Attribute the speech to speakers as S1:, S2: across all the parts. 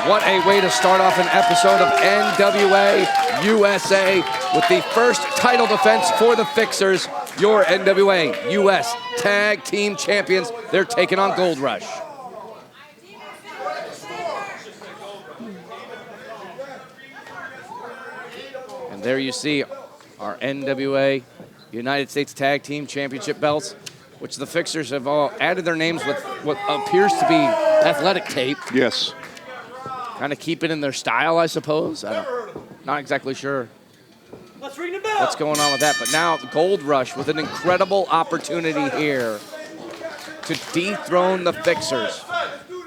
S1: What a way to start off an episode of NWA USA with the first title defense for the Fixers, your NWA US Tag Team Champions. They're taking on Gold Rush. And there you see our NWA United States Tag Team Championship belts, which the Fixers have all added their names with what appears to be athletic tape.
S2: Yes.
S1: Kind of keep it in their style, I suppose. Not exactly sure what's going on with that. But now Gold Rush with an incredible opportunity here to dethrone the Fixers,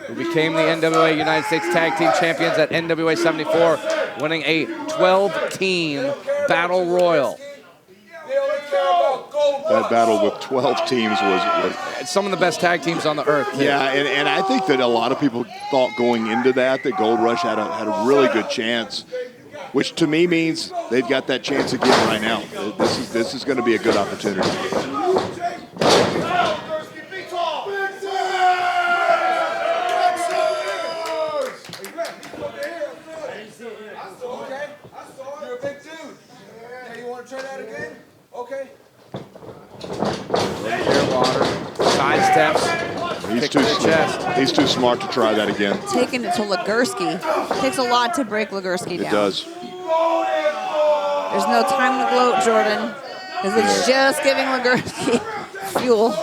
S1: who became the NWA United States Tag Team Champions at NWA 74, winning a 12-team Battle Royal.
S2: That battle with 12 teams was
S1: some of the best tag teams on the earth. Too.
S2: Yeah, and I think that a lot of people thought going into that Gold Rush had a really good chance, which to me means they've got that chance again right now. This is going to be a good opportunity.
S3: You're a big dude. Yeah, you want to try that again? Okay.
S1: Clearwater, sidesteps.
S2: He's too smart to try that again.
S4: Taking it to Legursky. It takes a lot to break Legursky down.
S2: It does.
S4: There's no time to gloat, Jordan, because it's just giving Legursky fuel.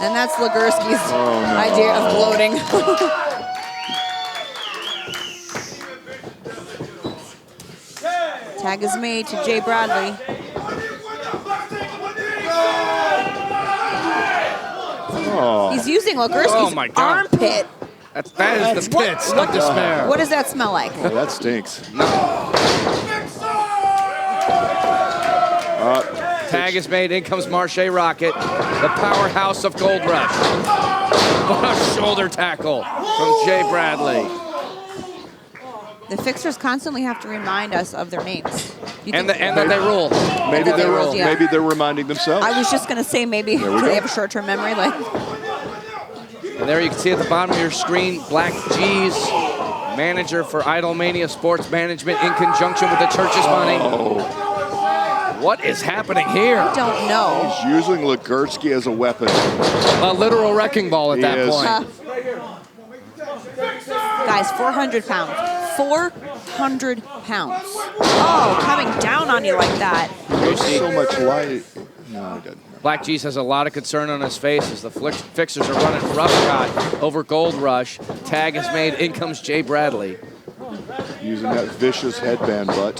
S4: And that's Legursky's idea of gloating. Tag is made to Jay Bradley.
S2: Oh.
S4: He's using Legursky's armpit.
S1: That is the pits of despair.
S4: What does that smell like?
S2: Oh, that stinks.
S1: Tag is made. In comes Marshe Rockett, the powerhouse of Gold Rush. What a shoulder tackle from Jay Bradley.
S4: The Fixers constantly have to remind us of their names.
S1: And that they rule.
S2: Maybe they're reminding themselves.
S4: I was just going to say maybe they have a short-term memory.
S1: And there you can see at the bottom of your screen, Black G's, manager for Idolmania Sports Management in conjunction with the church's money. What is happening here?
S4: I don't know.
S2: He's using Legursky as a weapon.
S1: A literal wrecking ball at that point.
S4: Guys, 400 pounds. 400 pounds. Oh, coming down on you like that.
S2: So much light. No, he didn't.
S1: Black G's has a lot of concern on his face as the Fixers are running rough shot over Gold Rush. Tag is made. In comes Jay Bradley.
S2: Using that vicious headband butt.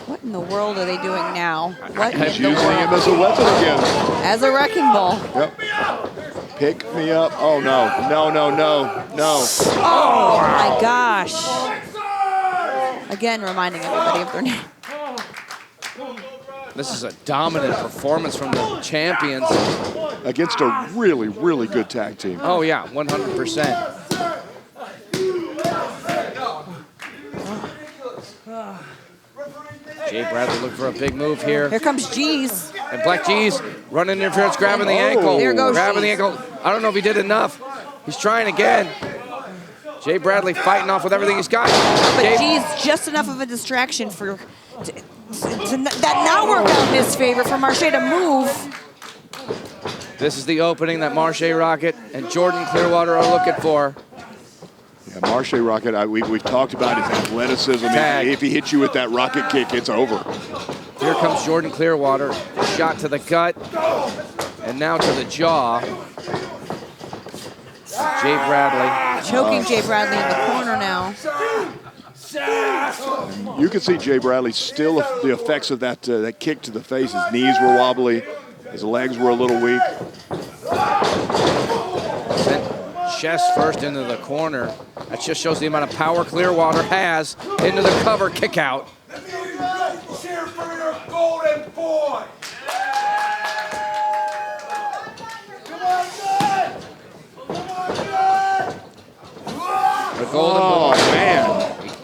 S4: What in the world are they doing now? What
S2: He's using him as a weapon again.
S4: As a wrecking ball.
S2: Yep. Pick me up. Oh, no. No.
S4: Oh, my gosh. Again, reminding everybody of their name.
S1: This is a dominant performance from the champions.
S2: Against a really, really good tag team.
S1: Oh, yeah, 100%. Jay Bradley looking for a big move here.
S4: Here comes G's.
S1: And Black G's running interference, grabbing the ankle.
S4: There goes
S1: grabbing
S4: G's.
S1: the ankle. I don't know if he did enough. He's trying again. Jay Bradley fighting off with everything he's got.
S4: But G's just enough of a distraction for that now work out in his favor for Marshe to move.
S1: This is the opening that Marshe Rockett and Jordan Clearwater are looking for.
S2: Yeah, Marshe Rockett, we've talked about his athleticism. If he hits you with that rocket kick, it's over.
S1: Here comes Jordan Clearwater. Shot to the gut and now to the jaw. Jay Bradley.
S4: Choking Jay Bradley in the corner now.
S2: You can see Jay Bradley still the effects of that kick to the face. His knees were wobbly. His legs were a little weak.
S1: Sent chest first into the corner. That just shows the amount of power Clearwater has into the cover kick out.
S3: Cheer for your golden boy.
S1: The golden boy, man.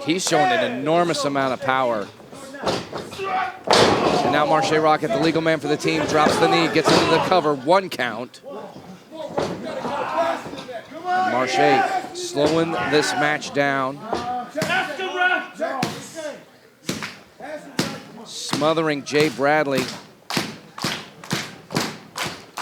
S1: He's showing an enormous amount of power. And now Marshe Rockett, the legal man for the team, drops the knee, gets into the cover, 1 count. Marshe slowing this match down. Smothering Jay Bradley.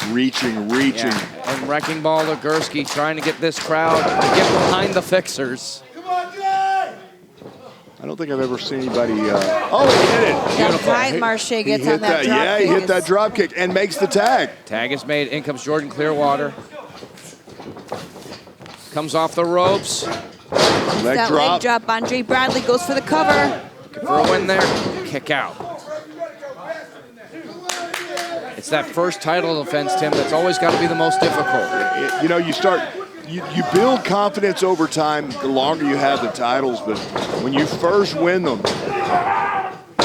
S2: Reaching.
S1: Yeah. And Wrecking Ball Legursky trying to get this crowd to get behind the Fixers.
S2: I don't think I've ever seen anybody. Oh, he hit it.
S4: That's right, Marshe gets on that drop
S2: Yeah,
S4: kick.
S2: he hit that drop kick and makes the tag.
S1: Tag is made. In comes Jordan Clearwater. Comes off the ropes.
S4: That leg drop on Jay Bradley goes for the cover.
S1: Looking for a win there. Kick out. It's that first title defense, Tim, that's always got to be the most difficult.
S2: You know, you build confidence over time the longer you have the titles, but when you first win them.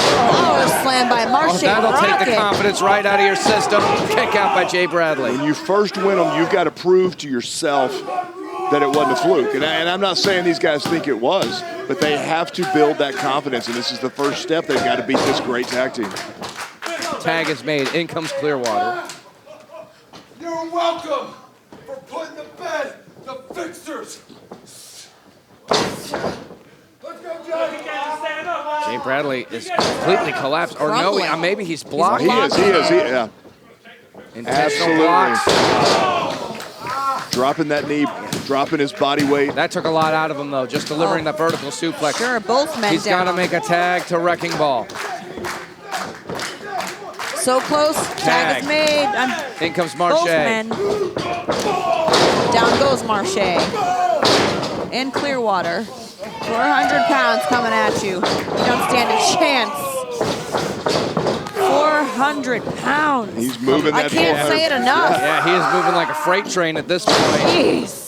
S4: Oh, slam by Marshe
S1: That'll
S4: Rockett.
S1: take the confidence right out of your system. Kick out by Jay Bradley.
S2: When you first win them, you've got to prove to yourself that it wasn't a fluke. And I'm not saying these guys think it was, but they have to build that confidence, and this is the first step. They've got to beat this great tag team.
S1: Tag is made. In comes Clearwater.
S3: You're welcome for putting to bed the Fixers. Let's go, Johnny.
S1: Jay Bradley is completely collapsed. Or no, maybe he's blocked.
S2: He is, yeah.
S1: Intentional
S2: Absolutely.
S1: blocks.
S2: Dropping that knee, dropping his body weight.
S1: That took a lot out of him, though, just delivering that vertical suplex.
S4: Sure, both men
S1: He's got to
S4: down.
S1: make a tag to Wrecking Ball.
S4: So close. Tag is made.
S1: In comes
S4: Both
S1: Marshe.
S4: men. Down goes Marshe. In Clearwater. 400 pounds coming at you. You don't stand a chance. 400 pounds.
S2: He's moving that
S4: I can't
S2: 400.
S4: say it enough.
S1: Yeah, he is moving like a freight train at this point.
S4: Jeez.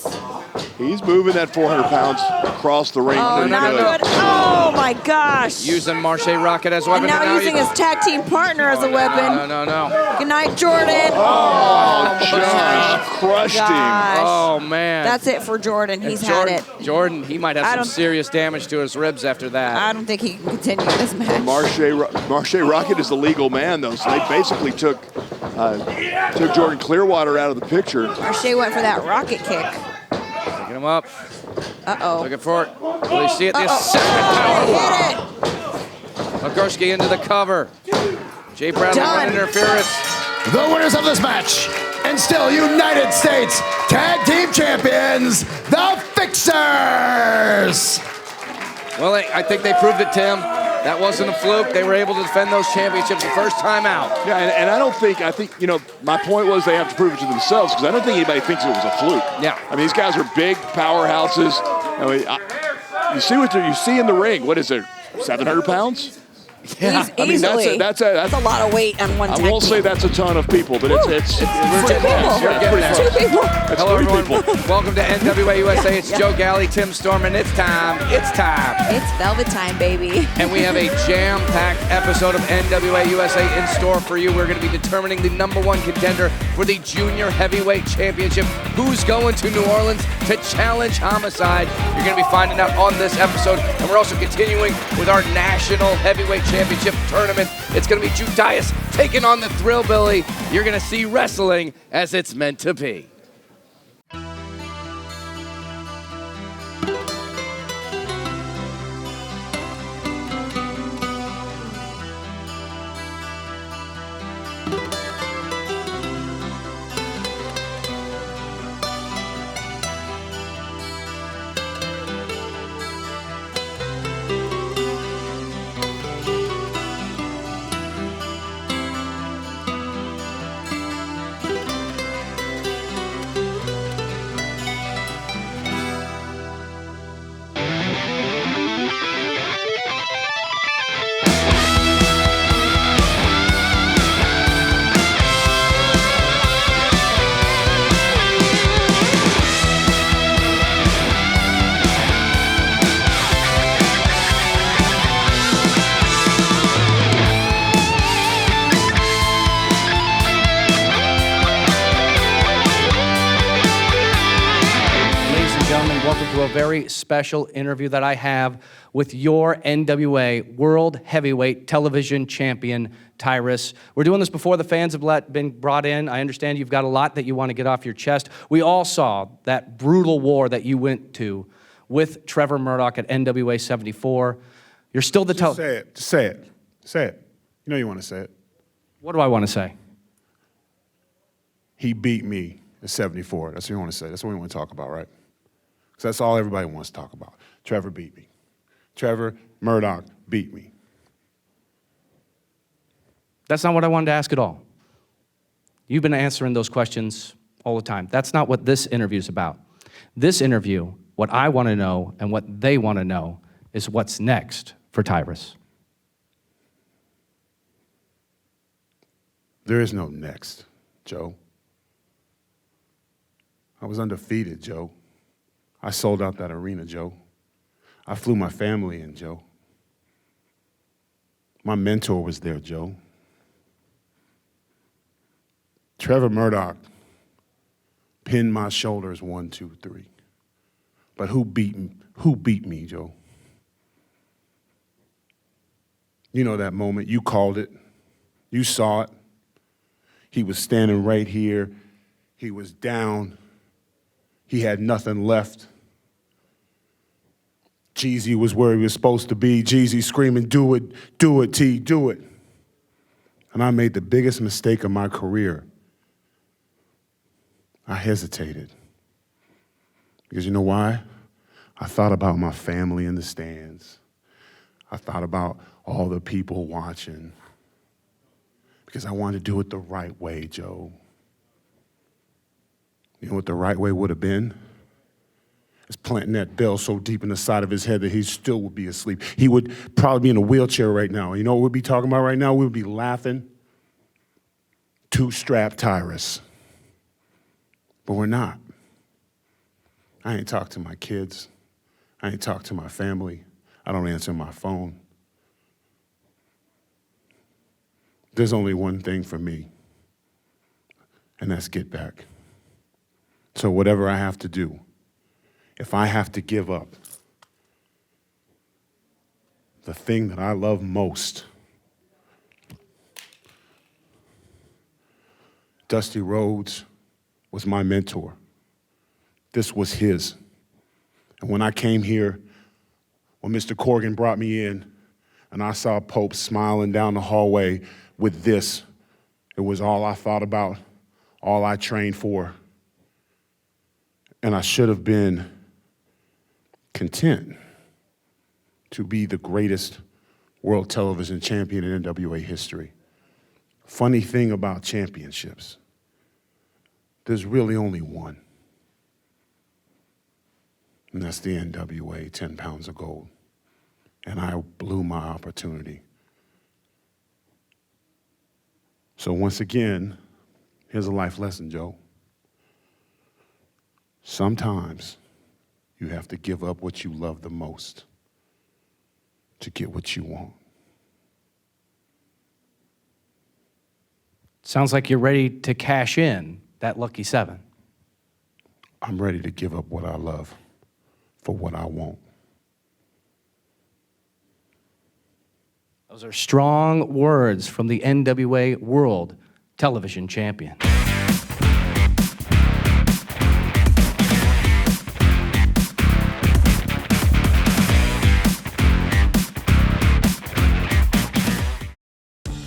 S2: He's moving that 400 pounds across the ring.
S4: Oh,
S2: pretty
S4: not
S2: good.
S4: good. Oh, my gosh.
S1: Using Marshe Rockett as a
S4: And
S1: weapon.
S4: now using his tag team partner as a weapon.
S1: No.
S4: Good night, Jordan.
S2: Oh, just crushed him.
S4: Gosh.
S1: Oh, man.
S4: That's it for Jordan. He's had it.
S1: Jordan, he might
S4: I
S1: have some
S4: don't-
S1: serious damage to his ribs after that.
S4: I don't think he can continue this match.
S2: Marshe Rockett is the legal man, though, so they basically took Jordan Clearwater out of the picture.
S4: Marshe went for that rocket kick.
S1: Picking him up.
S4: Uh-oh.
S1: Looking for it. Will he see it? The
S4: Uh-oh.
S1: second power bomb.
S4: Hit it.
S1: Legursky into the cover. Jay Bradley
S4: Done.
S1: with interference.
S5: The winners of this match, and still United States Tag Team Champions, the Fixers!
S1: Well, I think they proved it, Tim. That wasn't a fluke. They were able to defend those championships the first time out.
S2: Yeah, and I think, you know, my point was they have to prove it to themselves because I don't think anybody thinks it was a fluke.
S1: Yeah.
S2: I mean, these guys are big powerhouses. I mean, you see what you see in the ring. What is it, 700 pounds?
S1: Yeah.
S2: I mean,
S4: Easily.
S2: that's
S4: a lot of weight on one
S2: I
S4: tag
S2: won't
S4: team.
S2: say that's a ton of people, but it's
S4: Two
S2: we're
S4: people.
S2: getting there.
S4: Two people.
S2: That's
S1: Hello,
S2: three
S1: everyone.
S2: people.
S1: Welcome to NWA USA. It's Joe Galli, Tim Storm, and it's time. It's time.
S4: It's velvet time, baby.
S1: And we have a jam-packed episode of NWA USA in store for you. We're going to be determining the #1 contender for the Junior Heavyweight Championship. Who's going to New Orleans to challenge Homicide? You're going to be finding out on this episode. And we're also continuing with our National Heavyweight Championship tournament. It's going to be Judais taking on the Thrillbilly. You're going to see wrestling as it's meant to be. gentlemen, welcome to a very special interview that I have with your NWA World Heavyweight Television Champion, Tyrus. We're doing this before the fans have been brought in. I understand you've got a lot that you want to get off your chest. We all saw that brutal war that you went to with Trevor Murdoch at NWA 74. You're still the
S6: Say it. Just say it. Say it. You know you want to say it.
S1: What do I want to say?
S6: He beat me at 74. That's what you want to say. That's what we want to talk about, right? Because that's all everybody wants to talk about. Trevor beat me. Trevor Murdoch beat me.
S1: That's not what I wanted to ask at all. You've been answering those questions all the time. That's not what this interview is about. This interview, what I want to know and what they want to know is what's next for Tyrus.
S6: There is no next, Joe. I was undefeated, Joe. I sold out that arena, Joe. I flew my family in, Joe. My mentor was there, Joe. Trevor Murdoch pinned my shoulders 1, 2, 3. But who beat me, Joe? You know that moment. You called it. You saw it. He was standing right here. He was down. He had nothing left. Jeezy was where he was supposed to be. Jeezy screaming, do it, T, do it. And I made the biggest mistake of my career. I hesitated. Because you know why? I thought about my family in the stands. I thought about all the people watching. Because I wanted to do it the right way, Joe. You know what the right way would have been? It's planting that bell so deep in the side of his head that he still would be asleep. He would probably be in a wheelchair right now. You know what we'd be talking about right now? We would be laughing. Two-strap Tyrus. But we're not. I ain't talked to my kids. I ain't talked to my family. I don't answer my phone. There's only one thing for me, and that's get back. So whatever I have to do, if I have to give up the thing that I love most, Dusty Rhodes was my mentor. This was his. And when I came here, when Mr. Corgan brought me in, and I saw Pope smiling down the hallway with this, it was all I thought about, all I trained for. And I should have been content to be the greatest world television champion in NWA history. Funny thing about championships, there's really only one. And that's the NWA 10 pounds of gold. And I blew my opportunity. So once again, here's a life lesson, Joe. Sometimes you have to give up what you love the most to get what you want.
S1: Sounds like you're ready to cash in that lucky 7.
S6: I'm ready to give up what I love for what I want.
S1: Those are strong words from the NWA World Television Champion.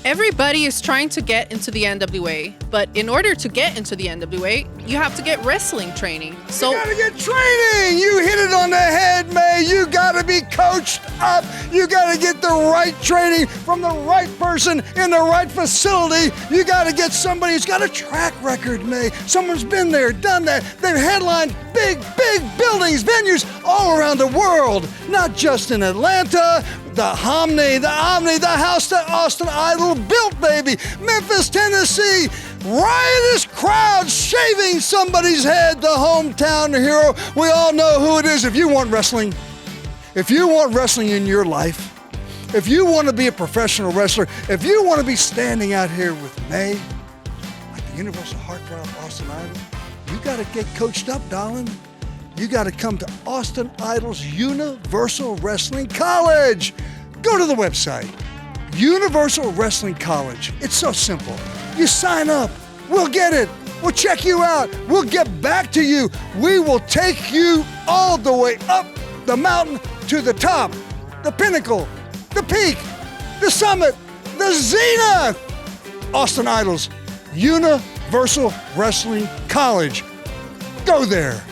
S7: Everybody is trying to get into the NWA, but in order to get into the NWA, you have to get wrestling training. So
S3: You gotta get training! You hit it on the head, May. You gotta be coached up. You gotta get the right training from the right person in the right facility. You gotta get somebody who's got a track record, May. Someone's been there, done that. They've headlined big buildings, venues all around the world, not just in Atlanta. The Omni, the house that Austin Idol built, baby. Memphis, Tennessee. Riotous crowd shaving somebody's head, the hometown hero. We all know who it is. If you want wrestling in your life, if you want to be a professional wrestler, if you want to be standing out here with May, like the Universal Heartthrob Austin Idol, you got to get coached up, darling. you got to come to Austin Idol's Universal Wrestling College. Go to the website, Universal Wrestling College. It's so simple. You sign up, we'll get it. We'll check you out. We'll get back to you. We will take you all the way up the mountain to the top, the pinnacle, the peak, the summit, the zenith. Austin Idol's Universal Wrestling College. Go there.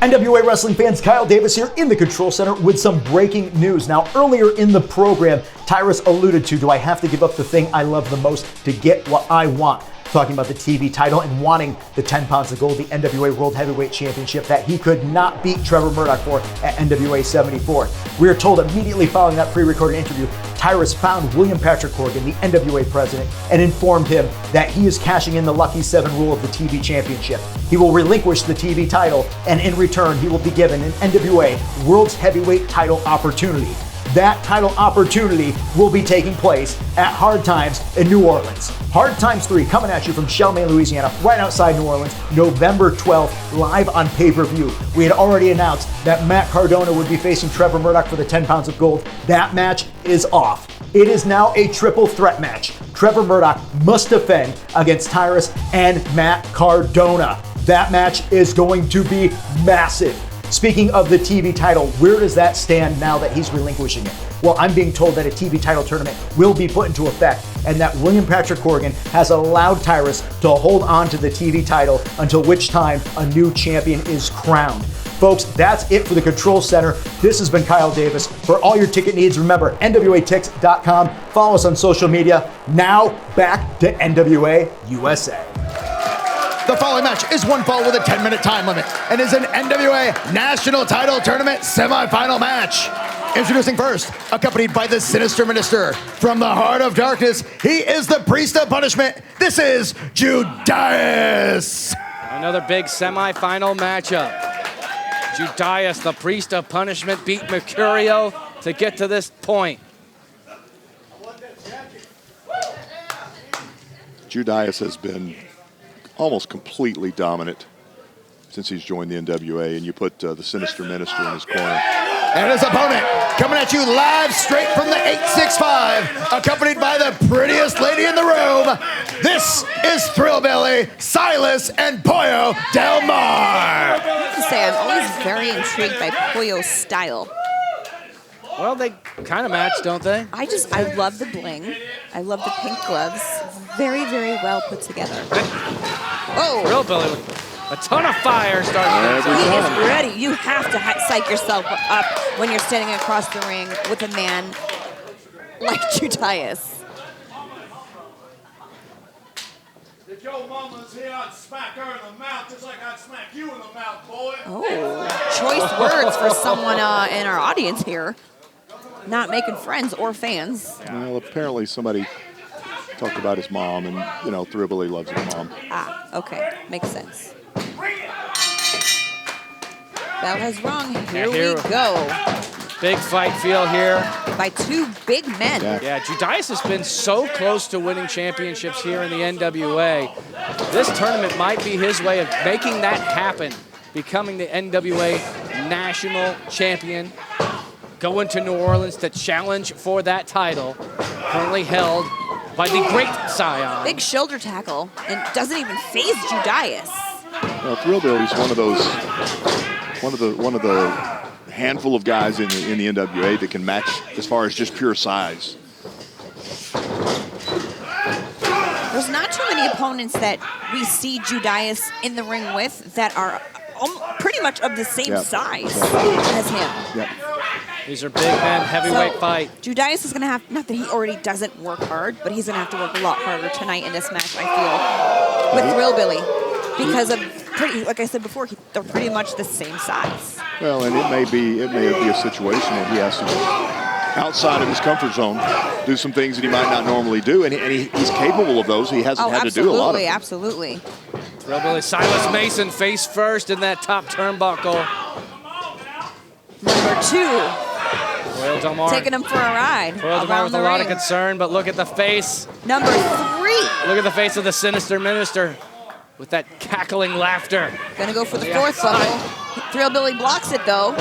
S8: NWA wrestling fans, Kyle Davis here in the Control Center with some breaking news. Now, earlier in the program, Tyrus alluded to, do I have to give up the thing I love the most to get what I want? Talking about the TV title and wanting the 10 pounds of gold, the NWA World Heavyweight Championship that he could not beat Trevor Murdoch for at NWA 74. We are told immediately following that pre-recorded interview, Tyrus found William Patrick Corgan, the NWA president, and informed him that he is cashing in the Lucky 7 rule of the TV championship. He will relinquish the TV title, and in return, he will be given an NWA World's Heavyweight title opportunity. That title opportunity will be taking place at Hard Times in New Orleans. Hard Times 3 coming at you from Chalmette, Louisiana, right outside New Orleans, November 12th, live on pay-per-view. We had already announced that Matt Cardona would be facing Trevor Murdoch for the 10 pounds of gold. That match is off. It is now a triple threat match. Trevor Murdoch must defend against Tyrus and Matt Cardona. That match is going to be massive. Speaking of the TV title, where does that stand now that he's relinquishing it? Well, I'm being told that a TV title tournament will be put into effect and that William Patrick Corgan has allowed Tyrus to hold on to the TV title until which time a new champion is crowned. Folks, that's it for the Control Center. This has been Kyle Davis. For all your ticket needs, remember, NWATix.com. Follow us on social media. Now, back to NWA USA.
S5: The following match is one fall with a 10-minute time limit and is an NWA National Title Tournament semifinal match. Introducing first, accompanied by the Sinister Minister. From the heart of darkness, he is the Priest of Punishment. This is Judais.
S1: Another big semifinal matchup. Judais, the Priest of Punishment, beat Mercurio to get to this point.
S2: Judais has been almost completely dominant since he's joined the NWA, and you put the Sinister Minister in his corner.
S5: And his opponent, coming at you live straight from the 865, accompanied by the prettiest lady in the room. This is Thrillbilly Silas and Pollo Del Mar.
S4: I have to say, I'm always very intrigued by Pollo's style.
S1: Well, they kind of match, don't they?
S4: I love the bling. I love the pink gloves. Very, very well put together. Oh!
S1: Thrillbilly with a ton of fire starting.
S4: He is ready. You have to psych yourself up when you're standing across the ring with a man like Judais.
S9: If your mama's here, I'd smack her in the mouth just like I'd smack you in the mouth, boy.
S4: Oh, choice words for someone in our audience here. Not making friends or fans.
S2: Well, apparently somebody talked about his mom, and, you know, Thrillbilly loves his mom.
S4: Ah, okay. Makes sense. Bell has rung. Here we go.
S1: Big fight feel here.
S4: By two big men.
S1: Yeah, Judais has been so close to winning championships here in the NWA. This tournament might be his way of making that happen, becoming the NWA national champion, going to New Orleans to challenge for that title, currently held by the great Cyon.
S4: Big shoulder tackle, and doesn't even phase Judais.
S2: Well, Thrillbilly's one of the handful of guys in the NWA that can match as far as just pure size.
S4: There's not too many opponents that we see Judais in the ring with that are pretty much of the same size as him.
S2: Yep.
S1: These are big men, heavyweight fight.
S4: Judais is going to have, not that he already doesn't work hard, but he's going to have to work a lot harder tonight in this match, I feel, with Thrillbilly. Because of, like I said before, they're pretty much the same size.
S2: Well, and it may be a situation that he has to, outside of his comfort zone, do some things that he might not normally do, and he's capable of those. He hasn't had to do a lot of them.
S4: Absolutely.
S1: Thrillbilly Silas Mason face first in that top turnbuckle.
S4: Number 2.
S1: Pollo Del Mar
S4: taking him for a ride.
S1: Pollo Del Mar with a lot of concern, but look at the face.
S4: Number 3.
S1: Look at the face of the Sinister Minister. with that cackling laughter.
S4: Gonna go for the fourth buckle. Thrillbilly blocks it though.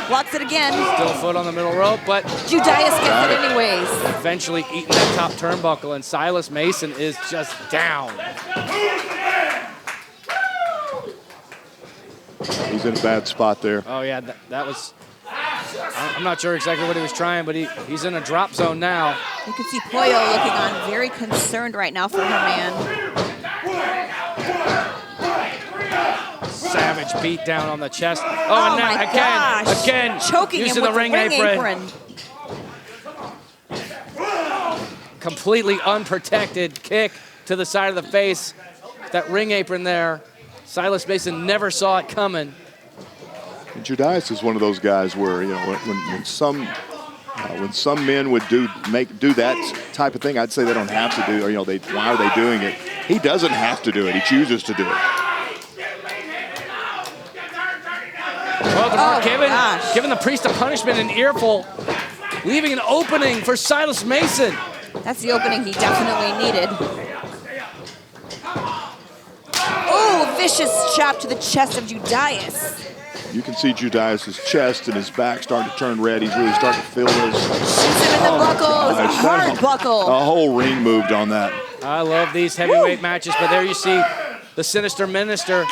S4: Blocks it again.
S1: Still foot on the middle rope, but
S4: Judais gets it anyways.
S1: eventually eating that top turnbuckle, and Silas Mason is just down.
S2: He's in a bad spot there.
S1: Oh yeah, that was, I'm not sure exactly what he was trying, but he's in a drop zone now.
S4: You can see Pollo looking on very concerned right now for her man.
S1: Savage beat down on the chest. Oh,
S4: Oh
S1: and now
S4: my gosh.
S1: again,
S4: Choking him
S1: using
S4: with
S1: the ring apron. Completely unprotected kick to the side of the face. That ring apron there. Silas Mason never saw it coming.
S2: And Judais is one of those guys where, you know, when some men would do that type of thing, I'd say they don't have to do, or, you know, why are they doing it? He doesn't have to do it. He chooses to do it.
S1: Well, DeMar giving the Priest of Punishment an earful, leaving an opening for Silas Mason.
S4: That's the opening he definitely needed. Oh, vicious chop to the chest of Judais.
S2: You can see Judais' chest and his back starting to turn red. He's really starting to feel this.
S4: Shoots him in the buckle. It's a hard buckle.
S2: A whole ring moved on that.
S1: I love these heavyweight matches, but there you see the Sinister Minister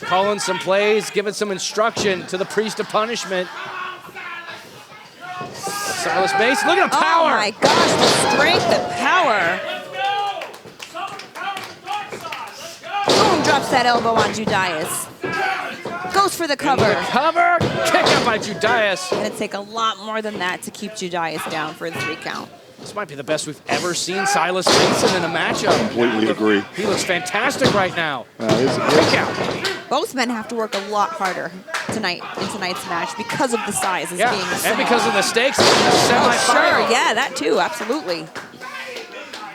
S1: calling some plays, giving some instruction to the Priest of Punishment. Silas Mason, look at the power!
S4: Oh my gosh, the strength and power. Boom, drops that elbow on Judais. Goes for the cover.
S1: The cover, kick out by Judais.
S4: Gonna take a lot more than that to keep Judais down for the 3 count.
S1: This might be the best we've ever seen Silas Mason in a matchup.
S2: Completely agree.
S1: He looks fantastic right now.
S2: Kick
S1: out.
S4: Both men have to work a lot harder tonight in tonight's match because of the size as being similar.
S1: And because of the stakes in the semifinal.
S4: Sure, yeah, that too, absolutely.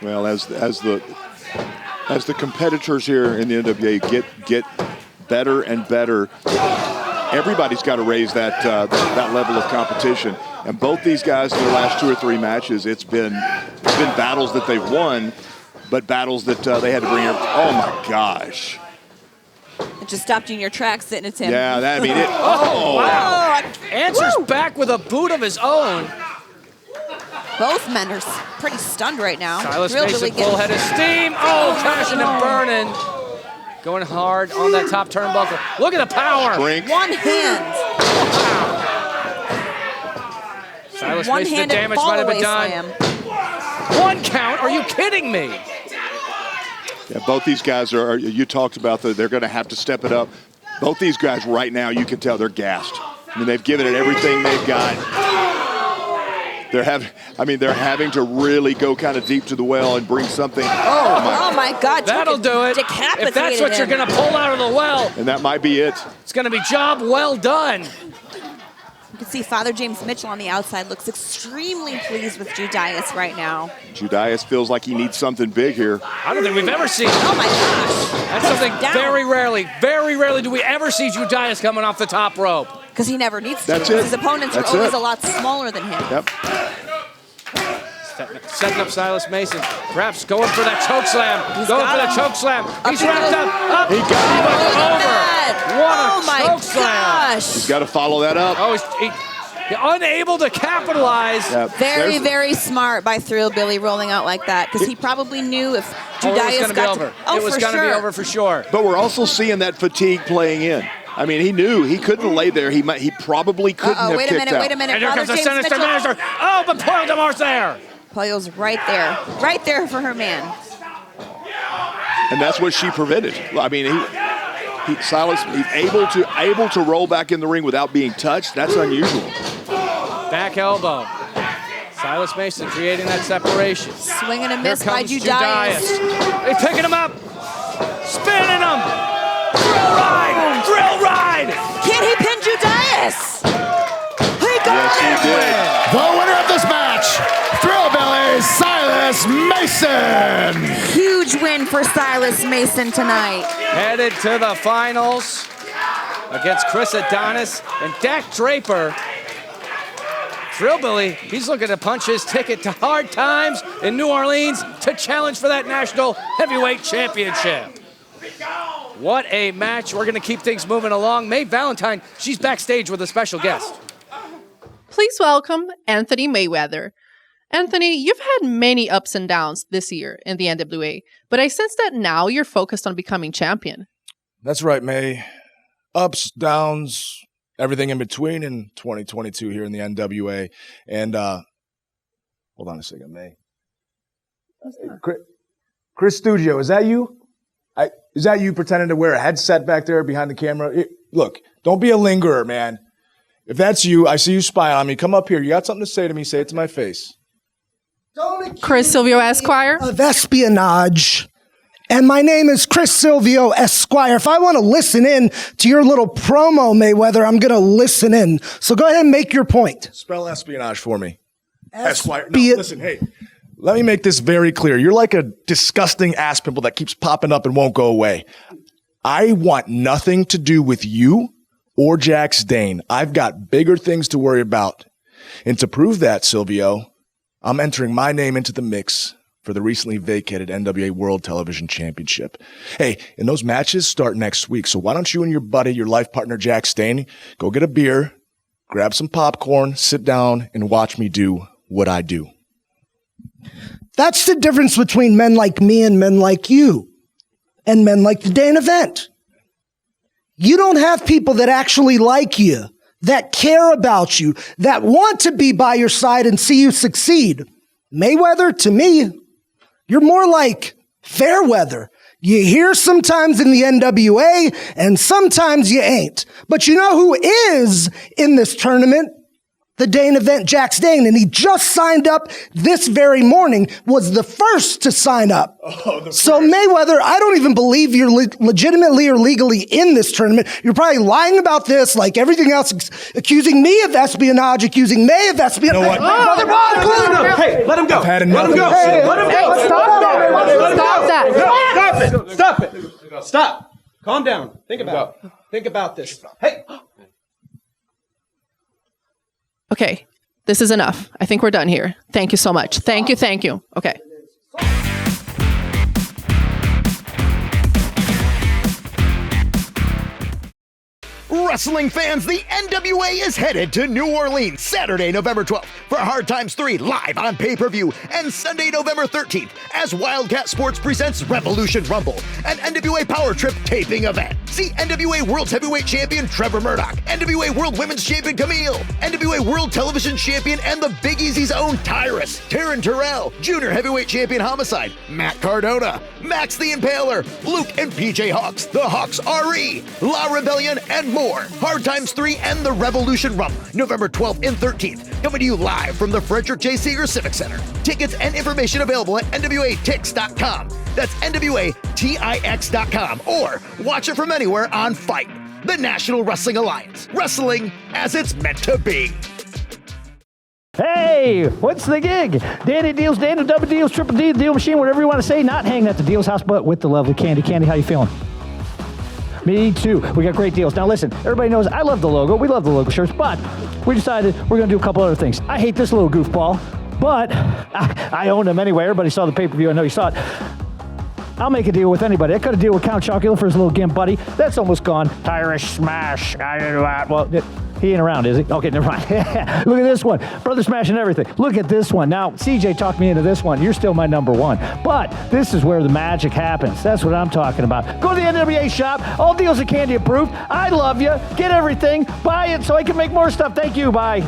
S2: Well, as the competitors here in the NWA get better and better, everybody's got to raise that level of competition. And both these guys in their last 2 or 3 matches, it's been battles that they've won, but battles that they had to bring. Oh my gosh!
S4: It just stopped you in your tracks, didn't it, Tim?
S2: Yeah, that, I mean it.
S1: Oh, wow!
S4: Oh,
S1: Answers back with a boot of his own.
S4: Both men are pretty stunned right now.
S1: Silas Mason, full head of steam. Oh, crashing and burning. Going hard on that top turnbuckle. Look at the power.
S2: Strength.
S4: One hand.
S1: Silas Mason, the damage might have been done. 1 count? Are you kidding me?
S2: Yeah, both these guys are. You talked about they're going to have to step it up. Both these guys right now, you can tell they're gassed. I mean, they've given it everything they've got. They're having to really go kind of deep to the well and bring something.
S4: Oh my God!
S1: That'll do it. If that's what you're going to pull out of the well,
S2: and that might be it.
S1: It's going to be job well done.
S4: You can see Father James Mitchell on the outside looks extremely pleased with Judais right now.
S2: Judais feels like he needs something big here.
S1: I don't think we've ever seen.
S4: Oh my gosh!
S1: That's something very rarely do we ever see Judais coming off the top rope.
S4: Because he never needs to.
S2: That's it.
S4: His opponents are always a lot smaller than him.
S2: Yep.
S1: Setting up Silas Mason. Perhaps going for that choke slam. Going for that choke slam. He's wrapped up.
S2: He got him.
S1: Over. What a choke slam.
S2: He's got to follow that up.
S1: Oh, he's unable to capitalize.
S2: Yeah.
S4: Very smart by Thrillbilly rolling out like that, because he probably knew if Judais got to...
S1: It was going to be over for sure.
S2: But we're also seeing that fatigue playing in. I mean, he knew he couldn't lay there. He probably couldn't have
S4: wait
S2: kicked out.
S4: a minute.
S1: And here comes the Sinister Minister. Oh, but Pollo DeMar's there.
S4: Pollo's right there for her man.
S2: And that's what she prevented. I mean, Silas, he's able to roll back in the ring without being touched. That's unusual.
S1: Back elbow. Silas Mason creating that separation.
S4: Swing and a miss by Judais.
S1: They're picking him up. Spinning him. Drill ride.
S4: Can he pin Judais? He got
S2: Yes, he did.
S5: The winner of this match, Thrillbilly Silas Mason.
S4: Huge win for Silas Mason tonight.
S1: Headed to the finals against Chris Adonis and Dak Draper. Thrillbilly, he's looking to punch his ticket to Hard Times in New Orleans to challenge for that National Heavyweight Championship. What a match. We're going to keep things moving along. May Valentine, she's backstage with a special guest.
S7: Please welcome Anthony Mayweather. Anthony, you've had many ups and downs this year in the NWA, but I sense that now you're focused on becoming champion.
S10: That's right, May. Ups, downs, everything in between in 2022 here in the NWA. And, hold on a second, May. Chris Studio, is that you? Is that you pretending to wear a headset back there behind the camera? Look, don't be a lingerer, man. If that's you, I see you spying on me. Come up here. You got something to say to me, say it to my face.
S7: Chris Silvio Esquire?
S11: Of espionage. And my name is Chris Silvio Esquire. If I want to listen in to your little promo, Mayweather, I'm going to listen in. So go ahead and make your point.
S10: Spell espionage for me. Esquire. No, listen, hey. Let me make this very clear. You're like a disgusting ass pimple that keeps popping up and won't go away. I want nothing to do with you or Jax Dane. I've got bigger things to worry about. And to prove that, Silvio, I'm entering my name into the mix for the recently vacated NWA World Television Championship. Hey, and those matches start next week. So why don't you and your buddy, your life partner, Jax Dane, go get a beer, grab some popcorn, sit down, and watch me do what I do.
S11: That's the difference between men like me and men like you and men like the Dane event. You don't have people that actually like you, that care about you, that want to be by your side and see you succeed. Mayweather, to me, you're more like Fairweather. You hear sometimes in the NWA and sometimes you ain't. But you know who is in this tournament? The Dane event, Jax Dane, and he just signed up this very morning, was the first to sign up. So Mayweather, I don't even believe you're legitimately or legally in this tournament. You're probably lying about this like everything else, accusing me of espionage, accusing May of espionage.
S10: You know what?
S11: Hey,
S3: let him go.
S10: I've had enough.
S3: Let him go.
S11: Hey,
S3: Let him go.
S7: Hey, stop that. Stop that.
S3: No, stop it. Stop. Calm down. Think about it. Think about this. Hey.
S7: Okay, this is enough. I think we're done here. Thank you so much. Thank you. Okay.
S5: Wrestling fans, the NWA is headed to New Orleans Saturday, November 12th for Hard Times 3 live on pay-per-view, and Sunday, November 13th as Wildcat Sports presents Revolution Rumble, an NWA Power Trip taping event. See NWA World Heavyweight Champion Trevor Murdoch, NWA World Women's Champion Camille, NWA World Television Champion and the Big Easy's own Tyrus, Taryn Terrell, Junior Heavyweight Champion Homicide, Matt Cardona, Max the Impaler, Luke and PJ Hawks, the Hawks RE, La Rebellion, and more. Hard Times 3 and the Revolution Rumble, November 12th and 13th, coming to you live from the Frederick J. Seeger Civic Center. Tickets and information available at NWATix.com. That's NWATix.com, or watch it from anywhere on Fight, the National Wrestling Alliance. Wrestling as it's meant to be.
S12: Hey, what's the gig? Danny Deals, Danny Double Deals, Triple D, Deal Machine, whatever you want to say. Not hanging at the Deals house, but with the lovely Candy. Candy, how you feeling? Me too. We got great deals. Now listen, everybody knows I love the logo. We love the logo shirts, but we decided we're going to do a couple other things. I hate this little goofball, but I own them anyway. Everybody saw the pay-per-view. I know you saw it. I'll make a deal with anybody. I cut a deal with Count Chocula for his little gimp buddy. That's almost gone. Tyrus Smash. Well, he ain't around, is he? Okay, never mind. Look at this one. Brother Smash and everything. Look at this one. Now, CJ talked me into this one. You're still my number one. But this is where the magic happens. That's what I'm talking about. Go to the NWA shop. All deals are Candy approved. I love you. Get everything. Buy it so I can make more stuff. Thank you. Bye.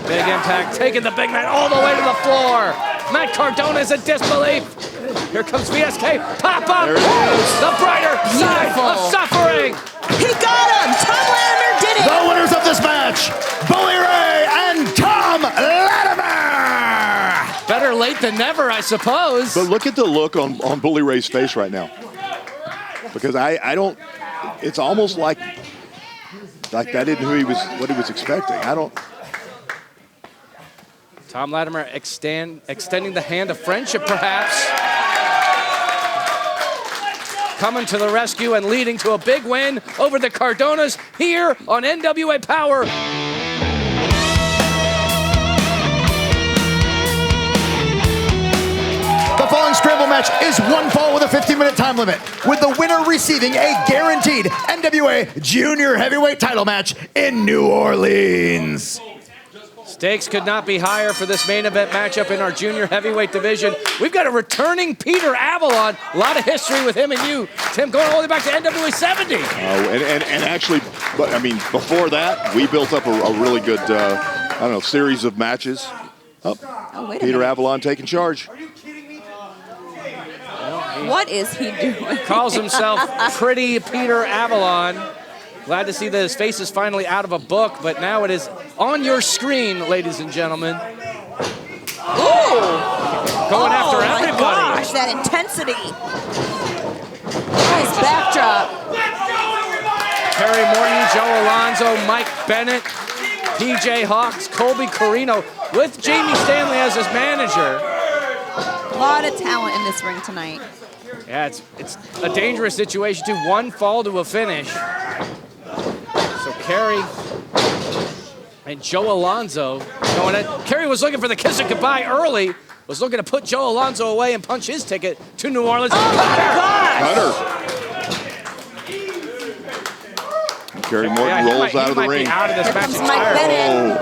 S1: Big impact, taking the big man all the way to the floor. Matt Cardona is in disbelief. Here comes VSK. Pop up. The brighter side of suffering.
S4: He got him. Tom Latimer did it.
S5: The winners of this match, Bully Ray and Tom Latimer.
S1: Better late than never, I suppose.
S2: But look at the look on Bully Ray's face right now. Because I don't, it's almost like that isn't what he was expecting. I don't.
S1: Tom Latimer extending the hand of friendship, perhaps. Coming to the rescue and leading to a big win over the Cardonas here on NWA Powerrr.
S5: The The following scramble match is one fall with a 15-minute time limit, with the winner receiving a guaranteed NWA Junior Heavyweight title match in New Orleans.
S1: Stakes could not be higher for this main event matchup in our junior heavyweight division. We've got a returning Peter Avalon. A lot of history with him and you, Tim, going all the way back to NWA 70.
S2: Oh, and actually, but I mean, before that, we built up a really good, I don't know, series of matches.
S4: Oh, wait a
S2: Peter
S4: minute.
S2: Avalon taking charge.
S4: What is he doing?
S1: Calls himself Pretty Peter Avalon. Glad to see that his face is finally out of a book, but now it is on your screen, ladies and gentlemen.
S4: Ooh!
S1: Going after
S4: my
S1: everybody.
S4: Gosh, that intensity. Nice backdrop.
S1: Terry Morton, Joe Alonzo, Mike Bennett, PJ Hawks, Colby Carino, with Jamie Stanley as his manager.
S4: A lot of talent in this ring tonight.
S1: Yeah, it's a dangerous situation too. One fall to a finish. So Kerry and Joe Alonzo going in. Kerry was looking for the kiss of goodbye early, was looking to put Joe Alonzo away and punch his ticket to New Orleans.
S4: Oh my gosh!
S2: Kerry Morton rolls out of the ring.
S1: Out of this
S4: Here
S1: match
S4: comes Mike Bennett.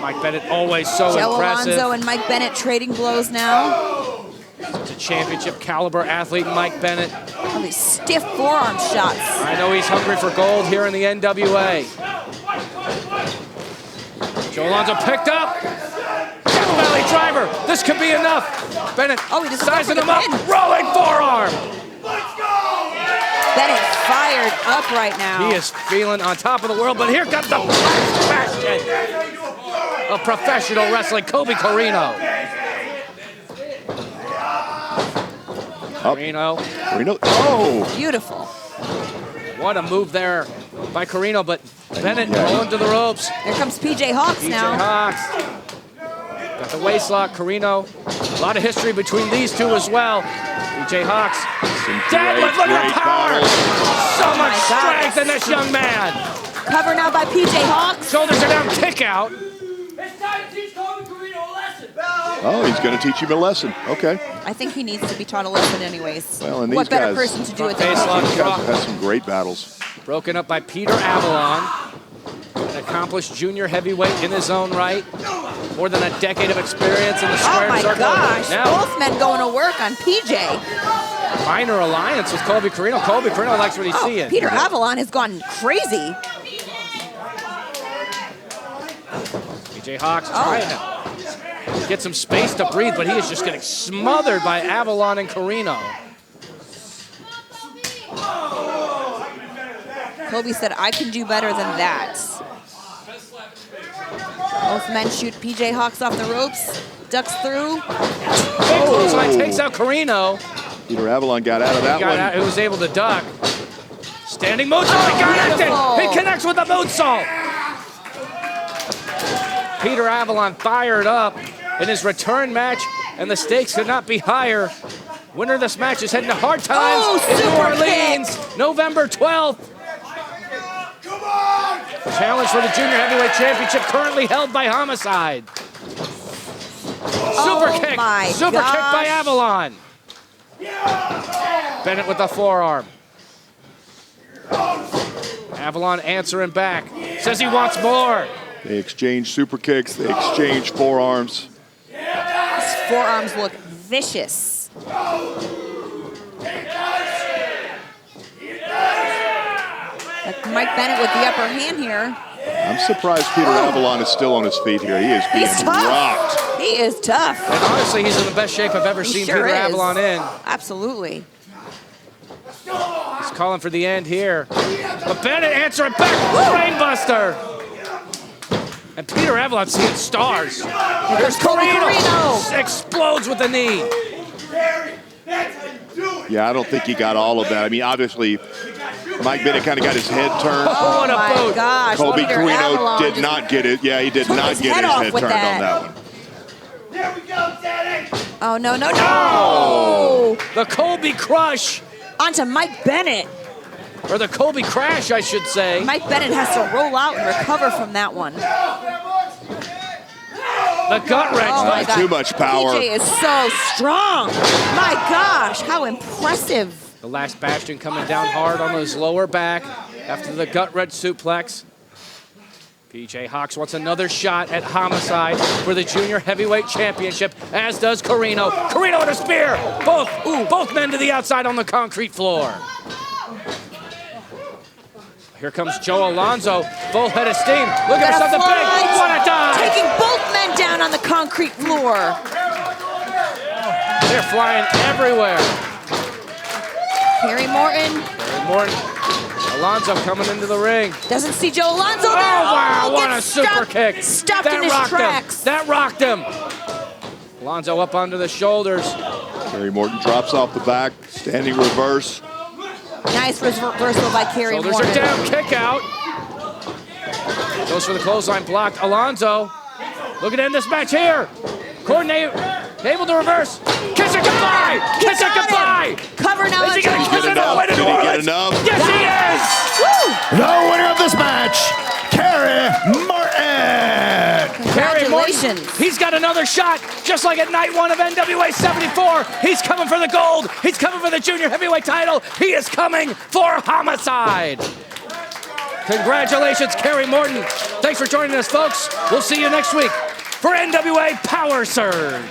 S1: Mike Bennett always so
S4: Joe
S1: impressive.
S4: Alonzo and Mike Bennett trading blows now.
S1: It's a championship caliber athlete, Mike Bennett.
S4: Oh, these stiff forearm shots.
S1: I know he's hungry for gold here in the NWA. Joe Alonzo picked up. Death Valley driver. This could be enough. Bennett sizing him up. Rolling forearm.
S4: Bennett fired up right now.
S1: He is feeling on top of the world, but here comes the bastion of professional wrestling, Colby Carino. Carino.
S2: Oh!
S4: Beautiful.
S1: What a move there by Carino, but Bennett rolling to the ropes.
S4: Here comes PJ Hawks now.
S1: PJ Hawks. Got the waist lock, Carino. A lot of history between these two as well. PJ Hawks. Deadlift, look at the power! So much strength in this young man.
S4: Cover now by PJ Hawks.
S1: Shoulders are down, kick out.
S9: It's time to teach Colby Carino a lesson.
S2: Oh, he's going to teach him a lesson. Okay.
S4: I think he needs to be taught a lesson anyways.
S2: Well, and these
S4: what better
S2: guys,
S4: person to do it
S1: Face
S4: than
S1: lock,
S2: These guys
S1: drop.
S2: have had some great battles.
S1: Broken up by Peter Avalon. An accomplished junior heavyweight in his own right. More than a decade of experience in the square
S4: Oh my
S1: circle.
S4: gosh,
S1: Now,
S4: both men going to work on PJ.
S1: minor alliance with Colby Carino. Colby Carino likes what he's seeing.
S4: Peter Avalon has gone crazy.
S1: PJ Hawks trying to get some space to breathe, but he is just getting smothered by Avalon and Carino.
S4: Colby said, I can do better than that. Both men shoot PJ Hawks off the ropes, ducks through.
S1: Big clothesline takes out Carino.
S2: Peter Avalon got out of that one.
S1: He was able to duck. Standing moonsault, he connected. He connects with the moonsault. Peter Avalon fired up in his return match, and the stakes could not be higher. Winner of this match is heading to Hard Times in New Orleans, November 12th. Challenge for the Junior Heavyweight Championship currently held by Homicide. Super kick by Avalon. Bennett with the forearm. Avalon answering back. Says he wants more.
S2: They exchange super kicks. They exchange forearms.
S4: His forearms look vicious. Like Mike Bennett with the upper hand here.
S2: I'm surprised Peter Avalon is still on his feet here. He is being
S4: He's tough.
S2: rocked.
S4: He is tough.
S1: And honestly, he's in the best shape I've ever
S4: He
S1: seen
S4: sure
S1: Peter
S4: is.
S1: Avalon in.
S4: Absolutely.
S1: He's calling for the end here. But Bennett answering back. Brainbuster. And Peter Avalon seeing stars. There's Carino. Explodes with the knee.
S2: Yeah, I don't think he got all of that. I mean, obviously, Mike Bennett kind of got his head turned.
S4: Oh, what a boot. Gosh,
S2: Colby
S4: Peter
S2: Carino
S4: Avalon
S2: did not get it. Yeah, he did not
S4: his
S2: get
S4: head
S2: his
S4: off
S2: head
S4: with
S2: turned
S4: that.
S2: on that one.
S9: There we go, Daddy.
S4: Oh, no, no, no.
S1: Oh, the Colby Crush.
S4: Onto Mike Bennett.
S1: Or the Colby Crash, I should say.
S4: Mike Bennett has to roll out and recover from that one.
S1: The gut wrench.
S4: Oh my God.
S2: Too much power.
S4: PJ is so strong. My gosh, how impressive.
S1: The last bastion coming down hard on his lower back after the gut wrench suplex. PJ Hawks wants another shot at Homicide for the Junior Heavyweight Championship, as does Carino. Carino with a spear. Both men to the outside on the concrete floor. Here comes Joe Alonzo, full head of steam. Looking for something big. What a dive!
S4: Taking both men down on the concrete floor.
S1: They're flying everywhere.
S4: Harry Morton.
S1: Alonzo coming into the ring.
S4: Doesn't see Joe Alonzo there.
S1: Oh, wow, what a
S4: Gets
S1: super kick.
S4: Stuck in his tracks.
S1: That rocked him. Alonzo up onto the shoulders.
S2: Kerry Morton drops off the back, standing reverse.
S4: Nice reversal by Kerry
S1: Shoulders
S4: Morton.
S1: are down, kick out. Goes for the clothesline, blocked. Alonzo looking to end this match here. Coordinate, able to reverse. Kiss it goodbye! Kiss it goodbye!
S4: Cover now.
S1: Is he gonna kiss it all the way to
S2: Did
S1: New
S2: he get
S1: Orleans?
S2: enough?
S1: Yes, he is!
S4: Woo!
S5: The winner of this match, Kerry Morton.
S1: Kerry Morton,
S4: Congratulations.
S1: he's got another shot, just like at night one of NWA 74. He's coming for the gold. He's coming for the junior heavyweight title. He is coming for Homicide. Congratulations, Kerry Morton. Thanks for joining us, folks. We'll see you next week for NWA Power Surge.